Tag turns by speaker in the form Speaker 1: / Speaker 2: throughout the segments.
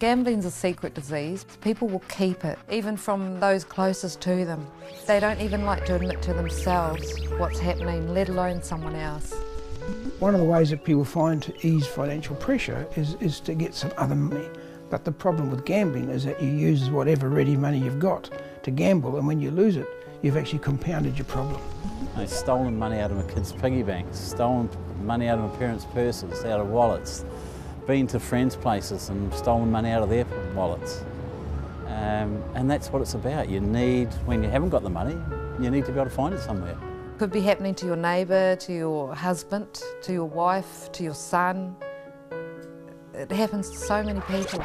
Speaker 1: Gambling's a secret disease. People will keep it, even from those closest to them. They don't even like to admit to themselves what's happening, let alone someone else.
Speaker 2: One of the ways that people find to ease financial pressure is to get some other money. But the problem with gambling is that you use whatever ready money you've got to gamble, and when you lose it, you've actually compounded your problem.
Speaker 3: I've stolen money out of my kids' piggy banks, stolen money out of my parents' purses, out of wallets, been to friends' places and stolen money out of their wallets. And that's what it's about. You need, when you haven't got the money, you need to be able to find it somewhere.
Speaker 1: Could be happening to your neighbour, to your husband, to your wife, to your son. It happens to so many people.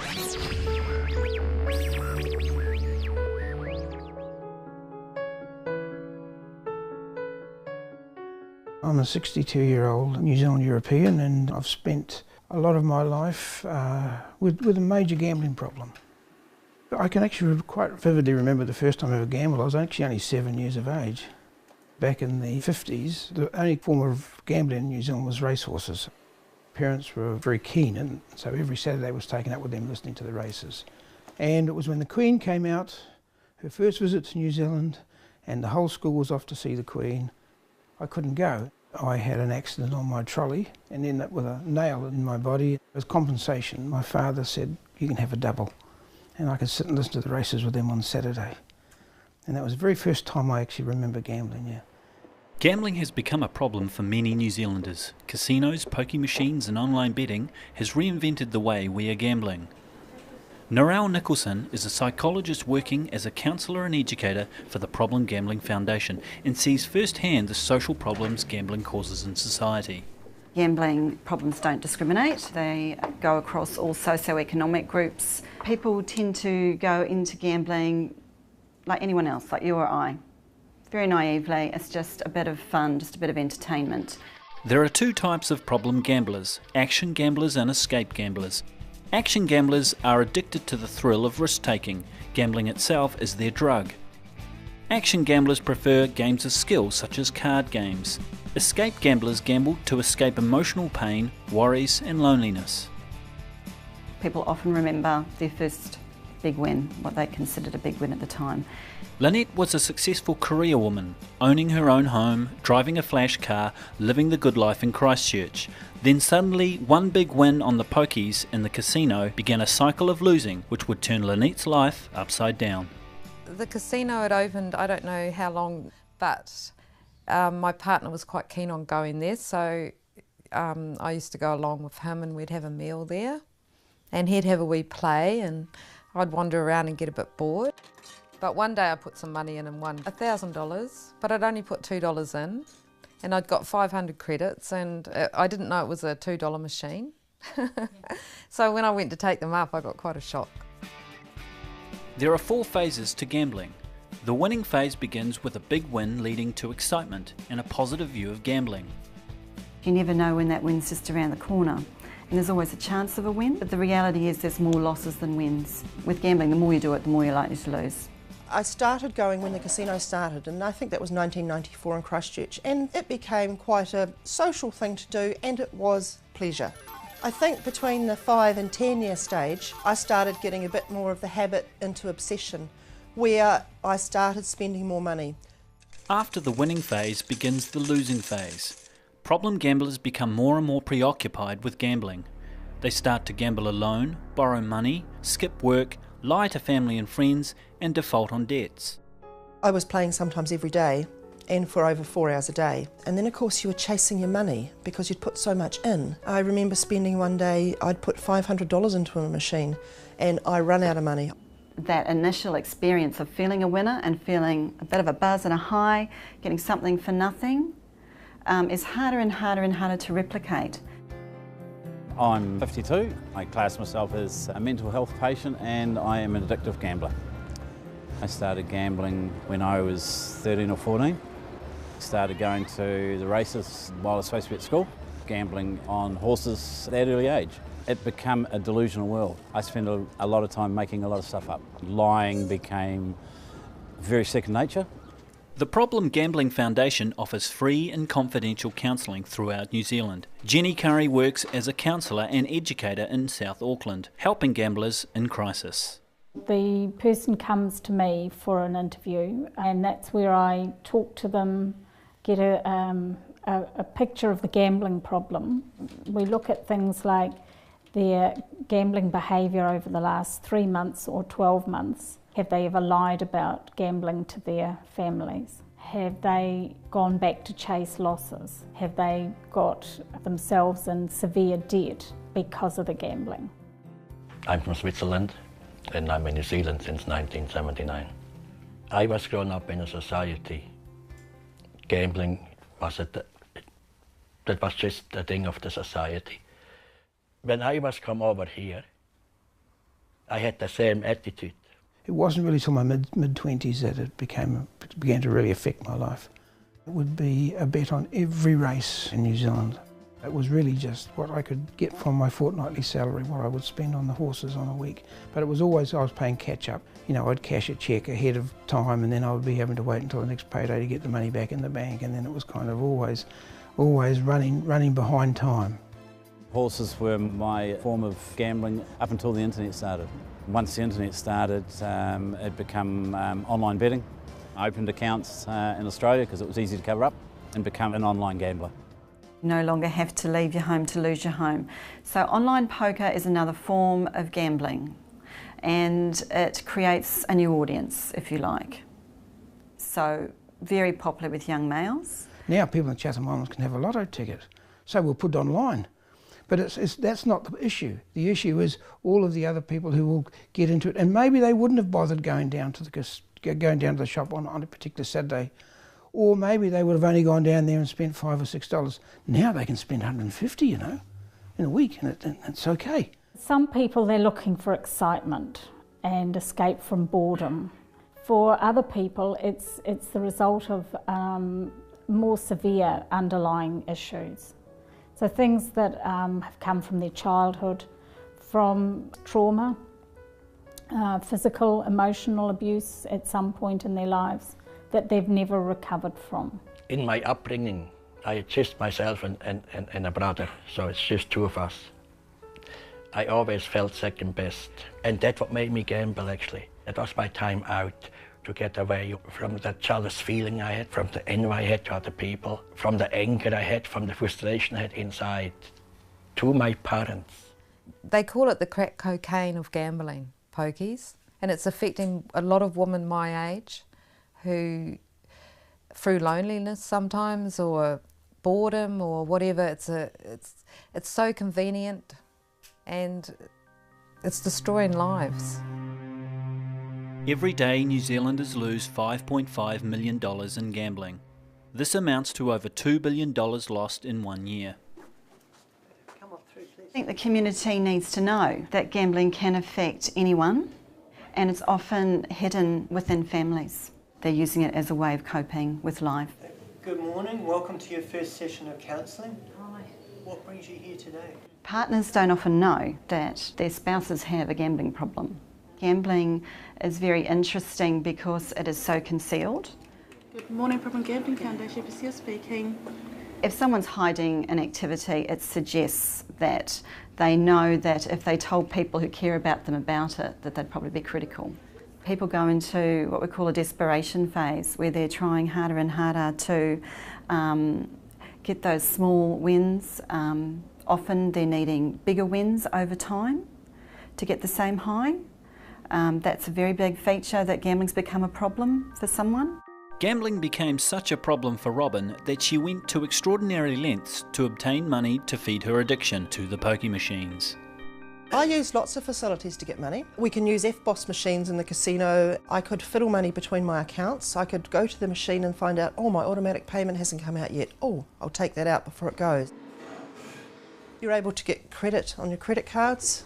Speaker 2: I'm a 62-year-old New Zealand European, and I've spent a lot of my life with a major gambling problem. I can actually quite vividly remember the first time I ever gambled. I was actually only 7 years of age. Back in the 50s, the only form of gambling in New Zealand was racehorses. Parents were very keen, and so every Saturday was taken up with them listening to the races. And it was when the Queen came out, her first visit to New Zealand, and the whole school was off to see the Queen. I couldn't go. I had an accident on my trolley and ended up with a nail in my body. As compensation, my father said, "You can have a double." And I could sit and listen to the races with them on Saturday. And that was the very first time I actually remember gambling, yeah.
Speaker 4: Gambling has become a problem for many New Zealanders. Casinos, pokie machines and online betting has reinvented the way we are gambling. Narelle Nicholson is a psychologist working as a counsellor and educator for the Problem Gambling Foundation and sees firsthand the social problems gambling causes in society.
Speaker 5: Gambling problems don't discriminate. They go across all socio-economic groups. People tend to go into gambling like anyone else, like you or I. Very naively, it's just a bit of fun, just a bit of entertainment.
Speaker 4: There are two types of problem gamblers, action gamblers and escape gamblers. Action gamblers are addicted to the thrill of risk-taking. Gambling itself is their drug. Action gamblers prefer games of skill such as card games. Escape gamblers gamble to escape emotional pain, worries and loneliness.
Speaker 5: People often remember their first big win, what they considered a big win at the time.
Speaker 4: Lynette was a successful career woman, owning her own home, driving a flash car, living the good life in Christchurch. Then suddenly, one big win on the pokies in the casino began a cycle of losing, which would turn Lynette's life upside down.
Speaker 1: The casino had opened, I don't know how long, but my partner was quite keen on going there, so I used to go along with him and we'd have a meal there. And he'd have a wee play and I'd wander around and get a bit bored. But one day I put some money in and won $1,000, but I'd only put $2 in and I'd got 500 credits and I didn't know it was a $2 machine. So when I went to take them up, I got quite a shock.
Speaker 4: There are 4 phases to gambling. The winning phase begins with a big win leading to excitement and a positive view of gambling.
Speaker 5: You never know when that win's just around the corner. And there's always a chance of a win, but the reality is there's more losses than wins. With gambling, the more you do it, the more you're likely to lose.
Speaker 6: I started going when the casino started, and I think that was 1994 in Christchurch, and it became quite a social thing to do, and it was pleasure. I think between the 5 and 10 year stage, I started getting a bit more of the habit into obsession, where I started spending more money.
Speaker 4: After the winning phase begins the losing phase. Problem gamblers become more and more preoccupied with gambling. They start to gamble alone, borrow money, skip work, lie to family and friends, and default on debts.
Speaker 6: I was playing sometimes every day and for over 4 hours a day. And then of course you were chasing your money because you'd put so much in. I remember spending one day, I'd put $500 into a machine and I run out of money.
Speaker 5: That initial experience of feeling a winner and feeling a bit of a buzz and a high, getting something for nothing, is harder and harder and harder to replicate.
Speaker 3: I'm 52. I class myself as a mental health patient and I am an addictive gambler. I started gambling when I was 13 or 14. Started going to the races while I was supposed to be at school, gambling on horses at that early age. It became a delusional world. I spent a lot of time making a lot of stuff up. Lying became very second nature.
Speaker 4: The Problem Gambling Foundation offers free and confidential counselling throughout New Zealand. Jenny Curry works as a counsellor and educator in South Auckland, helping gamblers in crisis.
Speaker 7: The person comes to me for an interview, and that's where I talk to them, get a picture of the gambling problem. We look at things like their gambling behaviour over the last 3 months or 12 months. Have they ever lied about gambling to their families? Have they gone back to chase losses? Have they got themselves in severe debt because of the gambling?
Speaker 8: I'm from Switzerland and I'm in New Zealand since 1979. I was grown up in a society. Gambling was that was just a thing of the society. When I was come over here, I had the same attitude.
Speaker 2: It wasn't really till my mid-20s that it began to really affect my life. It would be a bet on every race in New Zealand. It was really just what I could get from my fortnightly salary, what I would spend on the horses on a week. But it was always, I was paying catch up. You know, I'd cash a cheque ahead of time and then I would be having to wait until the next payday to get the money back in the bank, and then it was kind of always running behind time.
Speaker 3: Horses were my form of gambling up until the internet started. Once the internet started, it became online betting. I opened accounts in Australia because it was easy to cover up and become an online gambler.
Speaker 5: You no longer have to leave your home to lose your home. So online poker is another form of gambling, and it creates a new audience, if you like. So very popular with young males. Now
Speaker 2: people in the Chatham Islands can have a lotto ticket, so we'll put it online. But that's not the issue. The issue is all of the other people who will get into it, and maybe they wouldn't have bothered going down to the shop on a particular Saturday, or maybe they would have only gone down there and spent $5 or $6. Now they can spend $150, you know, in a week, and it's okay.
Speaker 7: Some people, they're looking for excitement and escape from boredom. For other people, it's the result of more severe underlying issues. So things that have come from their childhood, from trauma, physical, emotional abuse at some point in their lives that they've never recovered from.
Speaker 8: In my upbringing, I had just myself and a brother, so it's just two of us. I always felt second best, and that's what made me gamble actually. It was my time out to get away from that jealous feeling I had, from the envy I had to other people, from the anger I had, from the frustration I had inside, to my parents.
Speaker 1: They call it the crack cocaine of gambling, pokies, and it's affecting a lot of women my age who, through loneliness sometimes or boredom or whatever, it's so convenient and it's destroying lives.
Speaker 4: Every day New Zealanders lose $5.5 million in gambling. This amounts to over $2 billion lost in 1 year.
Speaker 5: I think the community needs to know that gambling can affect anyone, and it's often hidden within families. They're using it as a way of coping with life.
Speaker 9: Good morning, welcome to your first session of counselling. Hi. What brings you here today?
Speaker 5: Partners don't often know that their spouses have a gambling problem. Gambling is very interesting because it is so concealed.
Speaker 10: Good morning, Problem Gambling Foundation, Priscilla speaking.
Speaker 5: If someone's hiding an activity, it suggests that they know that if they told people who care about them about it, that they'd probably be critical. People go into what we call a desperation phase, where they're trying harder and harder to get those small wins. Often they're needing bigger wins over time to get the same high. That's a very big feature that gambling's become a problem for someone.
Speaker 4: Gambling became such a problem for Robin that she went to extraordinary lengths to obtain money to feed her addiction to the pokie machines.
Speaker 6: I use lots of facilities to get money. We can use FBOS machines in the casino. I could fiddle money between my accounts. I could go to the machine and find out, oh, my automatic payment hasn't come out yet. Oh, I'll take that out before it goes. You're able to get credit on your credit cards.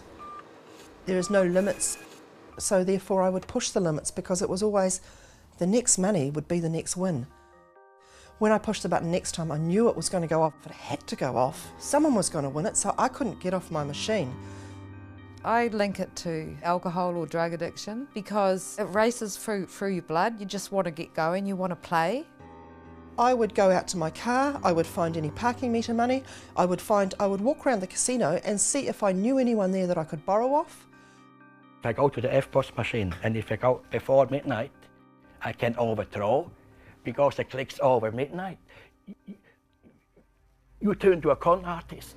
Speaker 6: There is no limits. So therefore I would push the limits because it was always the next money would be the next win. When I pushed the button next time, I knew it was going to go off. If it had to go off, someone was going to win it, so I couldn't get off my machine.
Speaker 1: I link it to alcohol or drug addiction because it races through your blood. You just want to get going, you want to play.
Speaker 6: I would go out to my car, I would find any parking meter money, I would walk around the casino and see if I knew anyone there that I could borrow off.
Speaker 8: If I go to the FPOS machine and if I go before midnight, I can overdraw because it clicks over midnight. You turn to a con artist.